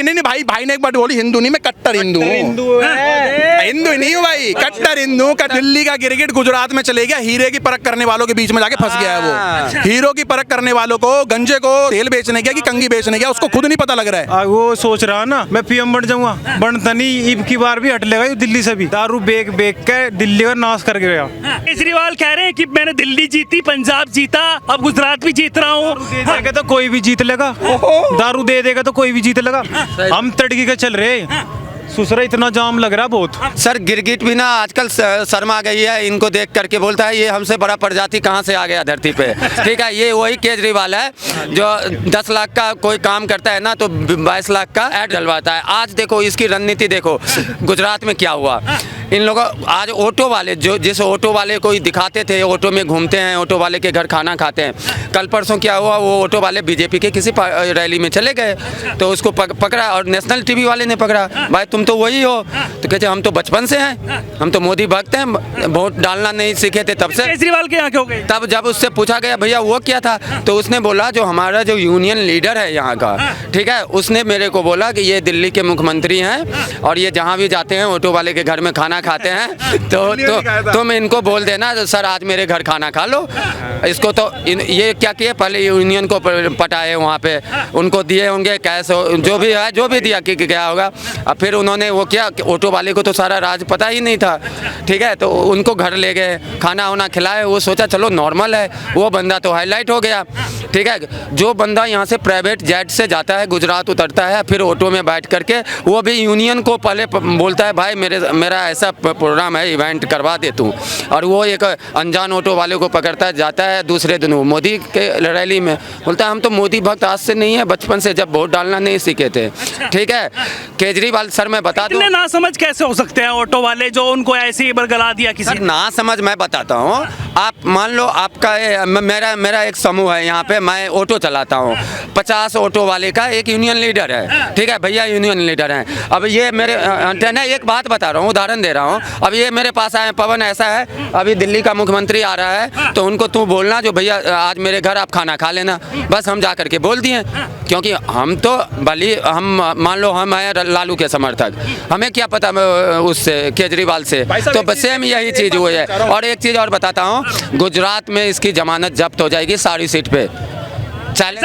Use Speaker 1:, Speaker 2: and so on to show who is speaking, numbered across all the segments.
Speaker 1: कि नहीं भाई, भाई ने एक बार बोली हिंदू नहीं, मैं कट्टर हिंदू हूँ। हिंदू नहीं हूँ भाई, कट्टर हिंदू। दिल्ली का गिरगिट गुजरात में चले गया, हीरे की परख करने वालों के बीच में जाके फंस गया है वो। हीरो की परख करने वालों को गंजे को तेल बेचने गया कि कंगी बेचने गया, उसको खुद नहीं पता लग रहा है।
Speaker 2: वो सोच रहा ना मैं पीएम बन जाऊंगा, बनता नहीं, ईब की बार भी हट लेगा दिल्ली से भी। दारू बेच के दिल्ली का नाश कर गया।
Speaker 3: केजरीवाल कह रहे हैं कि मैंने दिल्ली जीती, पंजाब जीता, अब गुजरात भी जीत रहा हूँ।
Speaker 2: देगा तो कोई भी जीत लेगा, दारू दे देगा तो कोई भी जीत लेगा। हम तड़की के चल रहे, सुसरा इतना जाम लग रहा बहुत।
Speaker 4: सर गिरगिट भी ना आजकल शर्मा गई है, इनको देख करके बोलता है ये हमसे बड़ा प्रजाति कहाँ से आ गया धरती पे। ठीक है, ये वही केजरीवाल है जो 10 लाख का कोई काम करता है ना तो 22 लाख का ऐड डलवाता है। आज देखो इसकी रणनीति देखो, गुजरात में क्या हुआ। इन लोगों आज ऑटो वाले जो जिस ऑटो वाले को दिखाते थे ऑटो में घूमते हैं, ऑटो वाले के घर खाना खाते हैं, कल परसों क्या हुआ, वो ऑटो वाले बीजेपी के किसी रैली में चले गए तो उसको पकड़ा और नेशनल टीवी वाले ने पकड़ा, भाई तुम तो वही हो। तो कहते हम तो बचपन से हैं, हम तो मोदी भक्त हैं, वोट डालना नहीं सीखे थे तब से।
Speaker 3: केजरीवाल के यहाँ क्यों गए?
Speaker 4: तब जब उससे पूछा गया भैया वो क्या था, तो उसने बोला जो हमारा जो यूनियन लीडर है यहाँ का, ठीक है, उसने मेरे को बोला कि ये दिल्ली के मुख्यमंत्री हैं और ये जहाँ भी जाते हैं ऑटो वाले के घर में खाना खाते हैं, तो तुम इनको बोल देना तो सर आज मेरे घर खाना खा लो। इसको तो ये क्या किए, पहले यूनियन को पटाए, वहाँ पे उनको दिए होंगे कैश, जो भी है जो भी दिया कि क्या होगा। अब फिर उन्होंने वो किया, ऑटो वाले को तो सारा राज पता ही नहीं था, ठीक है, तो उनको घर ले गए, खाना वाना खिलाए, वो सोचा चलो नॉर्मल है, वो बंदा तो हाईलाइट हो गया। ठीक है, जो बंदा यहाँ से प्राइवेट जेट से जाता है, गुजरात उतरता है, फिर ऑटो में बैठ करके वो भी यूनियन को पहले बोलता है भाई मेरा ऐसा प्रोग्राम है, इवेंट करवा दे तू, और वो एक अनजान ऑटो वाले को पकड़ता है, जाता है दूसरे दिन मोदी के रैली में, बोलता है हम तो मोदी भक्त आज से नहीं है, बचपन से जब वोट डालना नहीं सीखे थे। ठीक है, केजरीवाल सर मैं बता दूं,
Speaker 3: ना समझ कैसे हो सकते हैं ऑटो वाले जो उनको ऐसे ही बरगला दिया किसी
Speaker 4: ना समझ। मैं बताता हूँ, आप मान लो आपका मेरा एक समूह है यहाँ पे, मैं ऑटो चलाता हूँ, 50 ऑटो वाले का एक यूनियन लीडर है, ठीक है भैया यूनियन लीडर हैं। अब ये मेरे एक बात बता रहा हूँ, उदाहरण दे रहा हूँ, अब ये मेरे पास आए, पवन ऐसा है अभी दिल्ली का मुख्यमंत्री आ रहा है, तो उनको तू बोलना जो भैया आज मेरे घर आप खाना खा लेना, बस हम जा करके बोल दिए, क्योंकि हम तो भली हम मान लो हम हैं लालू के समर्थक, हमें क्या पता उससे केजरीवाल से, तो बस सेम यही चीज़ हुई है। और एक चीज़ और बताता हूँ, गुजरात में इसकी जमानत जब्त हो जाएगी सारी सीट पे।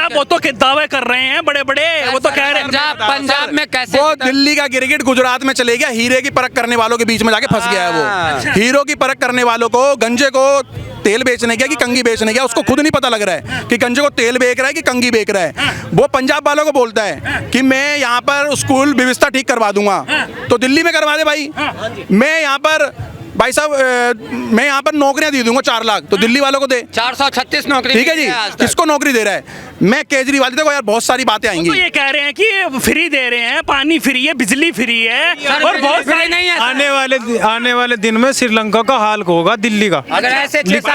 Speaker 3: वो तो दावे कर रहे हैं बड़े बड़े, वो तो कह रहे हैं
Speaker 4: पंजाब में कैसे,
Speaker 1: वो दिल्ली का गिरगिट गुजरात में चले गया, हीरे की परख करने वालों के बीच में जाके फंस गया है वो। हीरो की परख करने वालों को गंजे को तेल बेचने गया कि कंगी बेचने गया, उसको खुद नहीं पता लग रहा है कि गंजे को तेल बेच रहा है कि कंगी बेच रहा है। वो पंजाब वालों को बोलता है कि मैं यहाँ पर स्कूल व्यवस्था ठीक करवा दूंगा, तो दिल्ली में करवा दे भाई, मैं यहाँ पर भाई साहब मैं यहाँ पर नौकरियां दे दूंगा 4 लाख, तो दिल्ली वालों को दे
Speaker 4: 436 नौकरी,
Speaker 1: ठीक है जी, किसको नौकरी दे रहा है? मैं केजरीवाल, देखो यार बहुत सारी बातें आएंगी,
Speaker 3: तो ये कह रहे हैं कि फ्री दे रहे हैं, पानी फ्री है, बिजली फ्री है, और बहुत सारी नहीं है।
Speaker 2: आने वाले दिन में श्रीलंका का हाल होगा दिल्ली का,
Speaker 4: अगर ऐसे
Speaker 2: लिख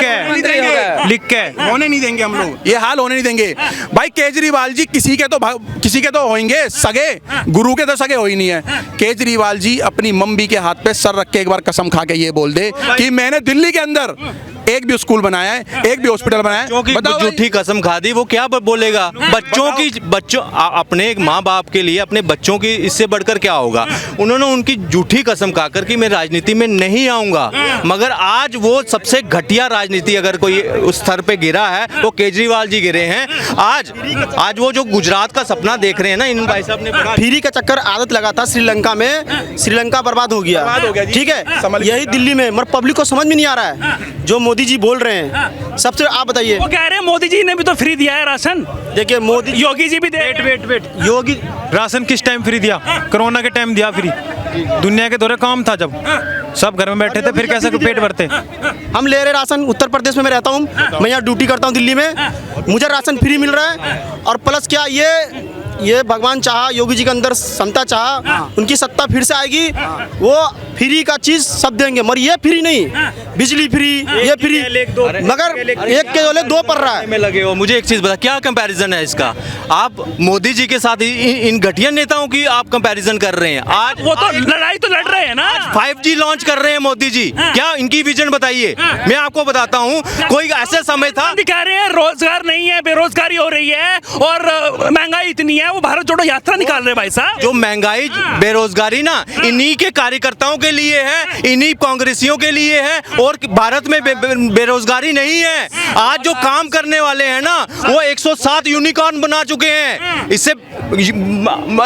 Speaker 2: के
Speaker 1: होने नहीं देंगे हम लोग, ये हाल होने नहीं देंगे भाई। केजरीवाल जी किसी के तो होंगे सगे, गुरु के तो सगे हो ही नहीं है। केजरीवाल जी अपनी मम्मी के हाथ पे सर रख के एक बार कसम खा के ये बोल दे कि मैंने दिल्ली के अंदर एक भी स्कूल बनाया है, एक भी हॉस्पिटल बनाया है।
Speaker 5: झूठी कसम खा दी, वो क्या बोलेगा? बच्चों अपने एक माँ बाप के लिए अपने बच्चों की इससे बढ़कर क्या होगा? उन्होंने उनकी झूठी कसम खाकर कि मैं राजनीति में नहीं आऊंगा, मगर आज वो सबसे घटिया राजनीति अगर कोई उस स्तर पे गिरा है वो केजरीवाल जी गिरे हैं। आज वो जो गुजरात का सपना देख रहे हैं ना, इन भाई साहब ने
Speaker 6: फ्री का चक्कर आदत लगा था श्रीलंका में, श्रीलंका बर्बाद हो गया, ठीक है, यही दिल्ली में, मगर पब्लिक को समझ में नहीं आ रहा है जो मोदी जी बोल रहे हैं। सबसे आप बताइए,
Speaker 3: वो कह रहे हैं मोदी जी ने भी तो फ्री दिया है राशन।
Speaker 6: देखिए मोदी,
Speaker 3: योगी जी भी दे,
Speaker 2: वेट
Speaker 6: योगी
Speaker 2: राशन किस टाइम फ्री दिया? कोरोना के टाइम दिया फ्री, दुनिया के दौरे काम था जब सब घर में बैठे थे, फिर कैसे पेट भरते?
Speaker 6: हम ले रहे राशन, उत्तर प्रदेश में मैं रहता हूँ, मैं यहाँ ड्यूटी करता हूँ दिल्ली में, मुझे राशन फ्री मिल रहा है। और प्लस क्या ये भगवान चाहा, योगी जी के अंदर क्षमता चाहा, उनकी सत्ता फिर से आएगी, वो फ्री का चीज सब देंगे, मगर ये फ्री नहीं, बिजली फ्री, ये फ्री, मगर एक के बोले 2 पड़ रहा है।
Speaker 5: में लगे हो, मुझे एक चीज बता, क्या कंपैरिजन है इसका? आप मोदी जी के साथ इन घटिया नेताओं की आप कंपैरिजन कर रहे हैं। आज
Speaker 3: वो तो लड़ाई तो लड़ रहे हैं ना,
Speaker 5: 5G लॉन्च कर रहे हैं मोदी जी, क्या इनकी विजन बताइए? मैं आपको बताता हूँ, कोई ऐसा समय था
Speaker 3: दिखा रहे हैं रोजगार नहीं है, बेरोजगारी हो रही है और महंगाई इतनी है, वो भारत जोड़ो यात्रा निकाल रहे भाई साहब।
Speaker 5: जो महंगाई बेरोजगारी ना इन्हीं के कार्यकर्ताओं के लिए है, इन्हीं कांग्रेसियों के लिए है, और भारत में बेरोजगारी नहीं है। आज जो काम करने वाले हैं ना वो 107 यूनिकॉर्न बना चुके हैं। इससे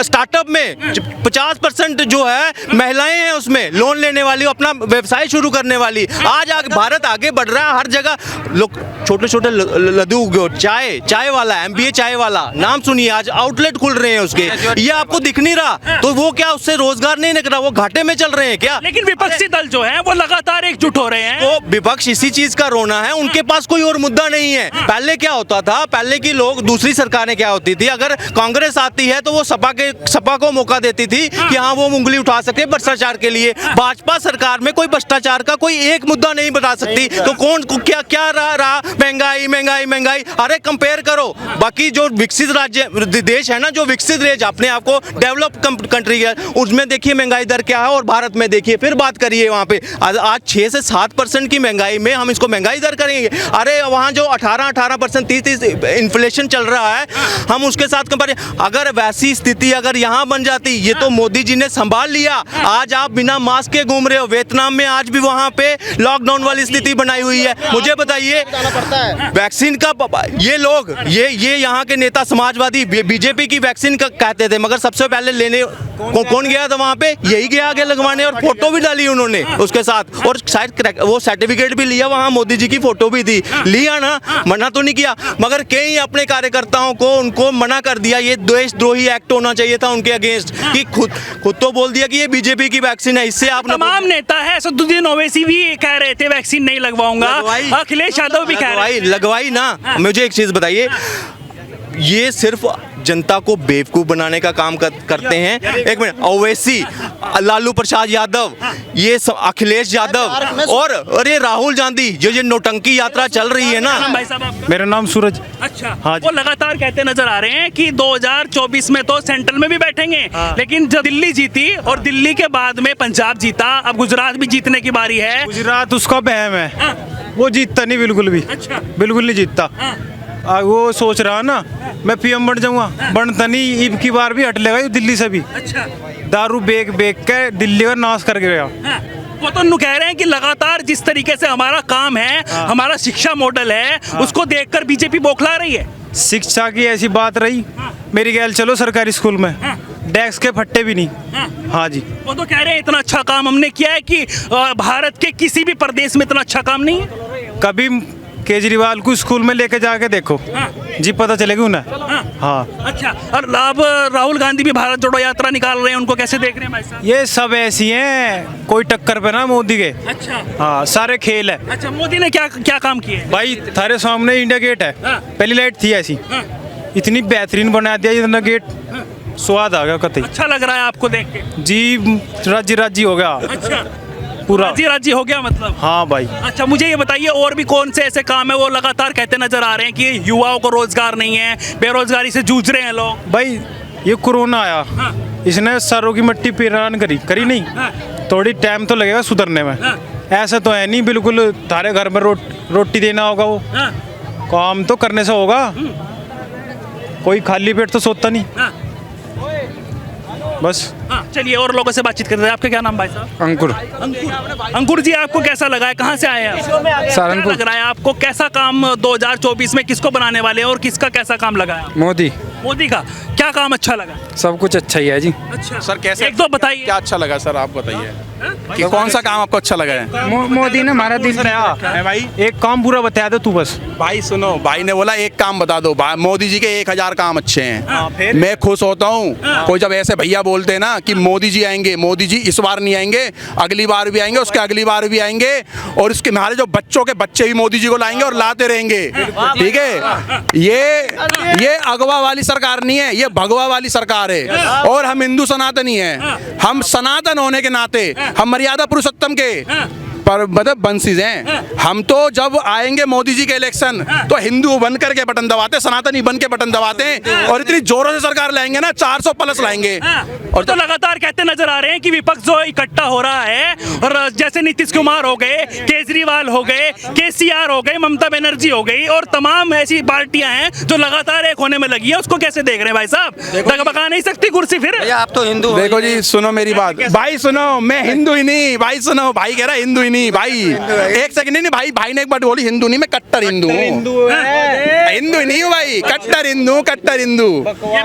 Speaker 5: स्टार्टअप में 50% जो है महिलाएं हैं, उसमें लोन लेने वाली, अपना व्यवसाय शुरू करने वाली। आज भारत आगे बढ़ रहा है। हर जगह लोग छोटे छोटे लड्डू, चाय वाला, MBA चाय वाला नाम सुनिए, आज आउटलेट खुल रहे हैं उसके। ये आपको दिख नहीं रहा तो वो क्या उससे रोजगार नहीं निकल रहा, वो घाटे में चल रहे हैं क्या?
Speaker 3: लेकिन विपक्षी दल जो है वो लगातार एकजुट हो रहे हैं।
Speaker 5: वो विपक्ष इसी चीज का रोना है, उनके पास कोई और मुद्दा नहीं है। पहले क्या होता था, पहले की लोग, दूसरी सरकारें क्या होती थी, अगर कांग्रेस आती है तो वो सपा को मौका देती थी कि हाँ वो उंगली उठा सके भ्रष्टाचार के लिए। भाजपा सरकार में कोई भ्रष्टाचार का कोई एक मुद्दा नहीं बता सकती, तो कौन क्या रहा महंगाई महंगाई महंगाई। अरे कंपेयर करो बाकी जो विकसित राज्य देश है ना, जो विकसित देश अपने आप को डेवलप कंट्री है, उसमें देखिए महंगाई दर क्या है और भारत में देखिए, फिर बात करिए वहाँ पे। आज 6 से 7% की महंगाई में हम इसको महंगाई दर करेंगे? अरे वहाँ जो 18% 30 इन्फ्लेशन चल रहा है, हम उसके साथ कंपेयर। अगर वैसी स्थिति अगर यहाँ बन जाती, ये तो मोदी जी ने संभाल लिया। आज आप बिना मास्क के घूम रहे हो। वियतनाम में आज भी वहाँ पे लॉकडाउन वाली स्थिति बनाई हुई है। मुझे बताइए वैक्सीन का, ये लोग ये यहाँ के नेता समाजवादी बीजेपी की वैक्सीन का कहते थे, मगर सबसे पहले लेने कौन गया था वहाँ पे? यही गया आगे लगवाने, और फोटो भी डाली उन्होंने उसके साथ, और शायद वो सर्टिफिकेट भी लिया, वहाँ मोदी जी की फोटो भी थी, लिया ना, मना तो नहीं किया। मगर कई अपने कार्यकर्ताओं को उनको मना कर दिया। ये देशद्रोही एक्ट होना चाहिए था उनके अगेंस्ट, कि खुद तो बोल दिया कि ये बीजेपी की वैक्सीन है। इससे आप
Speaker 3: तमाम नेता है, असदुद्दीन ओवैसी भी कह रहे थे वैक्सीन नहीं लगवाऊंगा, अखिलेश यादव भी कह रहे थे।
Speaker 5: लगवाई ना। मुझे एक चीज बताइए, ये सिर्फ जनता को बेवकूफ बनाने का काम करते हैं। एक मिनट, ओवैसी, लालू प्रसाद यादव, ये अखिलेश यादव और ये राहुल गांधी, जो ये नौटंकी यात्रा चल रही है ना।
Speaker 3: भाई साहब आपका?
Speaker 2: मेरा नाम सूरज।
Speaker 3: अच्छा,
Speaker 2: हाँ
Speaker 3: वो लगातार कहते नजर आ रहे हैं कि 2024 में तो सेंट्रल में भी बैठेंगे, लेकिन जब दिल्ली जीती और दिल्ली के बाद में पंजाब जीता, अब गुजरात भी जीतने की बारी है।
Speaker 2: गुजरात उसका बहम है, वो जीतता नहीं बिल्कुल भी।
Speaker 3: अच्छा।
Speaker 2: बिल्कुल नहीं जीतता। वो सोच रहा ना मैं PM बन जाऊंगा, बनता नहीं। ईब की बार भी हट लेगा ये दिल्ली से भी।
Speaker 3: अच्छा।
Speaker 2: दारू बेच के दिल्ली का नाश कर गया।
Speaker 3: वो तो कह रहे हैं कि लगातार जिस तरीके से हमारा काम है, हमारा शिक्षा मॉडल है, उसको देखकर बीजेपी बौखला रही है।
Speaker 2: शिक्षा की ऐसी बात रही, मेरी ख्याल चलो सरकारी स्कूल में डेस्क के फट्टे भी नहीं। हाँ जी,
Speaker 3: वो तो कह रहे हैं इतना अच्छा काम हमने किया है कि भारत के किसी भी प्रदेश में इतना अच्छा काम नहीं है।
Speaker 2: कभी केजरीवाल को स्कूल में लेके जाके देखो जी, पता चलेगा उन्हें। हाँ।
Speaker 3: अच्छा, और अब राहुल गांधी भी भारत जोड़ो यात्रा निकाल रहे हैं, उनको कैसे देख रहे हैं भाई साहब?
Speaker 2: ये सब ऐसी हैं, कोई टक्कर पे ना मोदी के।
Speaker 3: अच्छा।
Speaker 2: हाँ, सारे खेल है।
Speaker 3: अच्छा, मोदी ने क्या काम किए
Speaker 2: भाई? थारे सामने इंडिया गेट है, पहली लाइट थी ऐसी, इतनी बेहतरीन बना दिया इतना गेट, स्वाद आ गया कतई।
Speaker 3: अच्छा लग रहा है आपको देख के
Speaker 2: जी? राज्य हो गया।
Speaker 3: अच्छा,
Speaker 2: पूरा
Speaker 3: राज्य हो गया मतलब।
Speaker 2: हाँ भाई।
Speaker 3: अच्छा, मुझे ये बताइए और भी कौन से ऐसे काम है? वो लगातार कहते नजर आ रहे हैं कि युवाओं को रोजगार नहीं है, बेरोजगारी से जूझ रहे हैं लोग।
Speaker 2: भाई ये कोरोना आया, इसने सरों की मिट्टी पीरान करी नहीं, थोड़ी टाइम तो लगेगा सुधरने में। ऐसा तो है नहीं बिल्कुल थारे घर में रोटी देना होगा, वो काम तो करने से होगा। कोई खाली पेट तो सोता नहीं बस।
Speaker 3: चलिए और लोगों से बातचीत करते हैं। आपका क्या नाम भाई साहब?
Speaker 7: अंकुर।
Speaker 3: अंकुर जी, आपको कैसा लगा है? कहाँ से आए हैं आप?
Speaker 7: सहारनपुर।
Speaker 3: क्या लग रहा है आपको? कैसा काम 2024 में किसको बनाने वाले हैं और किसका कैसा काम लगा है?
Speaker 7: मोदी।
Speaker 3: मोदी का क्या काम अच्छा लगा?
Speaker 7: सब कुछ अच्छा ही है जी।
Speaker 3: अच्छा
Speaker 1: सर कैसे,
Speaker 3: एक दो बताइए।
Speaker 1: क्या अच्छा लगा सर, आप बताइए कि कौन सा काम आपको अच्छा लगा है?
Speaker 7: मोदी ने हमारा दिल
Speaker 1: भाई
Speaker 2: एक काम पूरा बता दो तू बस।
Speaker 1: भाई सुनो, भाई ने बोला एक काम बता दो। मोदी जी के 1000 काम अच्छे हैं। मैं खुश होता हूँ कोई जब ऐसे भैया बोलते हैं ना कि मोदी जी आएंगे। मोदी जी इस बार नहीं आएंगे, अगली बार भी आएंगे, उसके अगली बार भी आएंगे, और इसके हमारे जो बच्चों के बच्चे भी मोदी जी को लाएंगे और लाते रहेंगे। ठीक है, ये अगवा वाली सरकार नहीं है, ये भगवा वाली सरकार है। और हम हिंदू सनातनी हैं, हम सनातन होने के नाते, हम मर्यादा पुरुषोत्तम के पर मतलब बंसीज हैं। हम तो जब आएंगे मोदी जी के इलेक्शन तो हिंदू बन करके बटन दबाते, सनातनी बन के बटन दबाते हैं और इतनी जोरों से सरकार लाएंगे ना 400 प्लस लाएंगे।
Speaker 3: और तो लगातार कहते नजर आ रहे हैं कि विपक्ष जो इकट्ठा हो रहा है, और जैसे नीतीश कुमार हो गए, केजरीवाल हो गए, केसीआर हो गए, ममता बनर्जी हो गई, और तमाम ऐसी पार्टियां हैं जो लगातार एक होने में लगी है, उसको कैसे देख रहे हैं भाई साहब? दगबगा नहीं सकती कुर्सी फिर?
Speaker 4: भैया आप तो हिंदू हो।
Speaker 1: देखो जी, सुनो मेरी बात भाई, सुनो, मैं हिंदू ही नहीं भाई, सुनो भाई कह रहा है हिंदू ही नहीं भाई, एक सेकंड नहीं भाई, भाई ने एक बार बोली हिंदू नहीं, मैं कट्टर हिंदू हूँ, हिंदू ही नहीं हूँ भाई, कट्टर हिंदू, कट्टर हिंदू।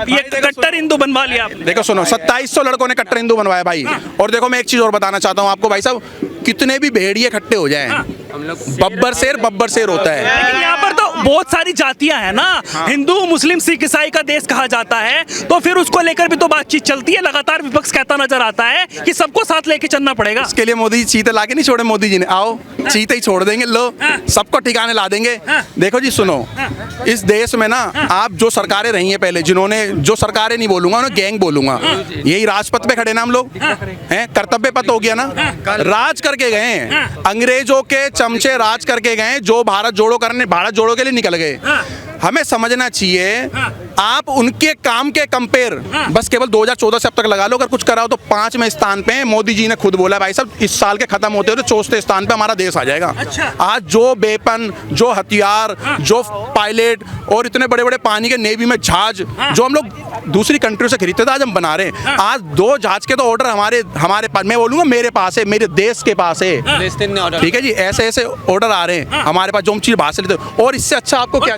Speaker 3: ये कट्टर हिंदू बनवा लिया आपने।
Speaker 1: देखो सुनो, 2700 लड़कों ने कट्टर हिंदू बनवाया भाई। और देखो मैं एक चीज और बताना चाहता हूँ आपको भाई साहब, कितने भी भेड़िए इकट्ठे हो जाएं, बब्बर शेर होता है।
Speaker 3: लेकिन यहाँ पर तो बहुत सारी जातियां हैं ना, हिंदू मुस्लिम सिख ईसाई का देश कहा जाता है, तो फिर उसको लेकर भी तो बातचीत चलती है। लगातार विपक्ष कहता नजर आता है कि सबको साथ लेके चलना पड़ेगा।
Speaker 1: इसके लिए मोदी जी चीते लाके नहीं छोड़े, मोदी जी ने आओ चीते ही छोड़ देंगे, लो सबको ठिकाने ला देंगे। देखो जी सुनो, इस देश में ना आप जो सरकारें रही हैं पहले, जिन्होंने, जो सरकारें नहीं बोलूंगा, उन्हें गैंग बोलूंगा, यही राजपथ पे खड़े ना हम लोग हैं, कर्तव्य पथ हो गया ना, राज करके गए हैं, अंग्रेजों के चमचे राज करके गए, जो भारत जोड़ो के लिए निकल गए। हमें समझना चाहिए, आप उनके काम के कंपेयर बस केवल 2014 से अब तक लगा लो, अगर कुछ करा हो तो 5वें स्थान पे। मोदी जी ने खुद बोला भाई साहब इस साल के खत्म होते होते 4वें स्थान पे हमारा देश आ जाएगा। आज जो वेपन, जो हथियार, जो पायलट और इतने बड़े बड़े पानी के नेवी में जहाज जो हम लोग दूसरी कंट्री से खरीदते थे, आज हम बना रहे हैं। आज 2 जहाज के तो ऑर्डर हमारे पास, मैं बोलूंगा मेरे पास है, मेरे देश के पास है, ठीक है जी, ऐसे ऐसे ऑर्डर आ रहे हैं हमारे पास जो हम चीज बाहर से लेते हैं। और इससे अच्छा आपको क्या